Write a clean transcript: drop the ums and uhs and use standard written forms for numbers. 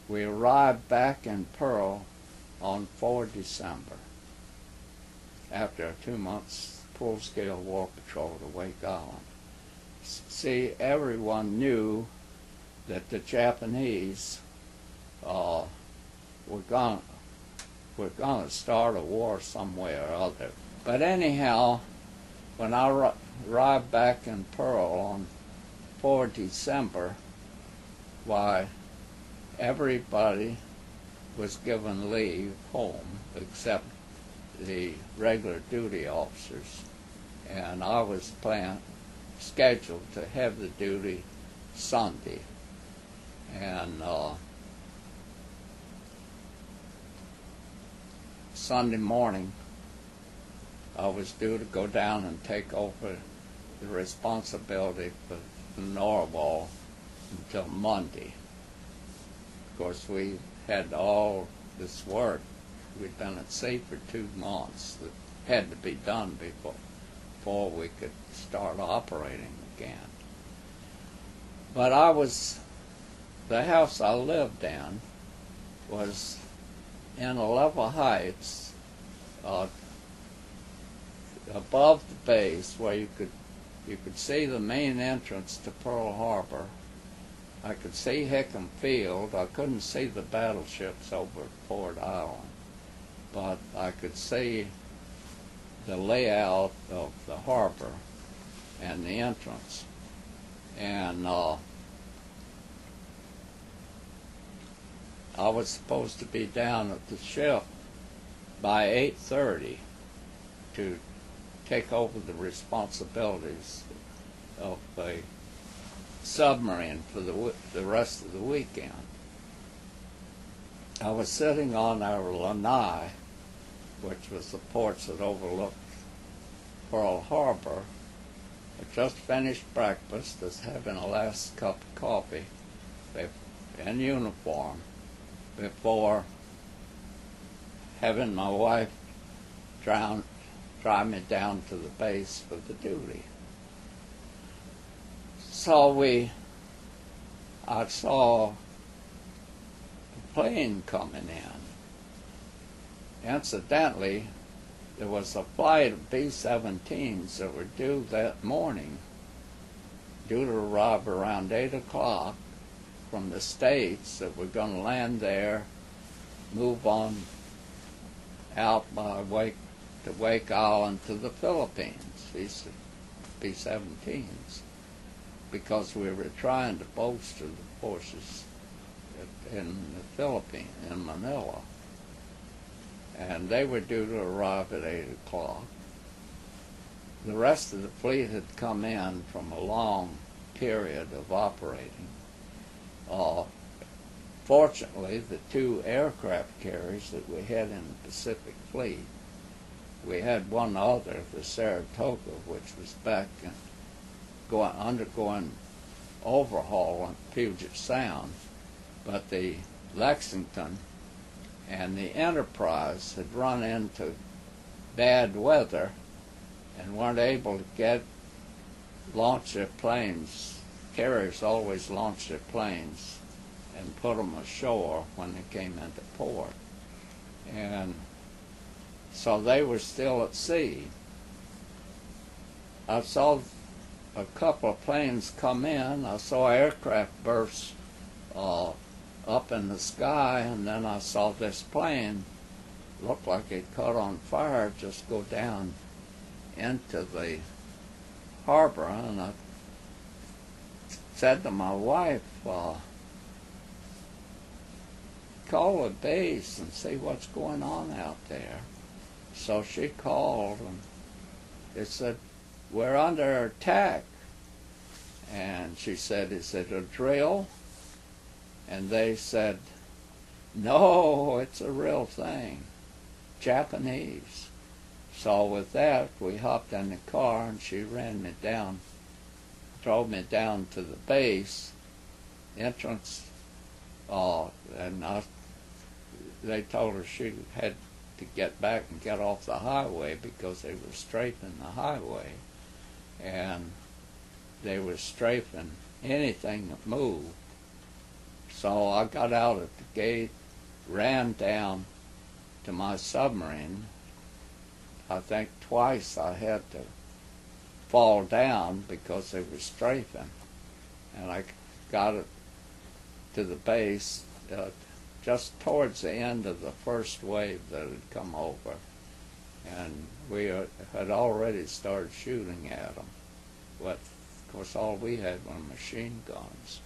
We arrived back in Pearl on 4 December, after 2 months full-scale war patrol to Wake Island. See, everyone knew that the Japanese were going to start a war somewhere or other. But anyhow, when I arrived back in Pearl on 4 December, why, everybody was given leave home except the regular duty officers, and I was scheduled to have the duty Sunday. And Sunday morning, I was due to go down and take over the responsibility for the Narwhal until Monday. Of course, we had all this work. We'd been at sea for 2 months that had to be done before we could start operating again. But the house I lived in was in a level heights above the base where you could see the main entrance to Pearl Harbor. I could see Hickam Field. I couldn't see the battleships over Ford Island, but I could see the layout of the harbor and the entrance. And I was supposed to be down at the ship by 8:30 to take over the responsibilities of a submarine for the rest of the weekend. I was sitting on our lanai, which was the porch that overlooked Pearl Harbor. I just finished breakfast, was having a last cup of coffee in uniform before having my wife drive me down to the base for the duty. So I saw a plane coming in. Incidentally, there was a flight of B-17s that were due that morning, due to arrive around 8 o'clock from the States, that were going to land there, move on out by Wake Island to the Philippines, these B-17s, because we were trying to bolster the forces in the Philippines, in Manila. And they were due to arrive at 8 o'clock. The rest of the fleet had come in from a long period of operating. Fortunately, the 2 aircraft carriers that we had in the Pacific Fleet, we had one other, the Saratoga, which was back and undergoing overhaul in Puget Sound, but the Lexington and the Enterprise had run into bad weather and weren't able to launch their planes. Carriers always launched their planes and put them ashore when they came into port. And so they were still at sea. I saw a couple of planes come in. I saw aircraft bursts up in the sky, and then I saw this plane, looked like it caught on fire, just go down into the harbor. And I said to my wife, call the base and see what's going on out there. So she called, and they said, we're under attack. And she said, is it a drill? And they said, no, it's a real thing, Japanese. So with that, we hopped in the car, and she ran me down, drove me down to the base entrance, and they told her she had to get back and get off the highway because they were strafing the highway, and they were strafing anything that moved. So I got out at the gate, ran down to my submarine. I think twice I had to fall down because they were strafing. And I got it to the base just towards the end of the first wave that had come over. And we had already started shooting at them. But, of course, all we had were machine guns.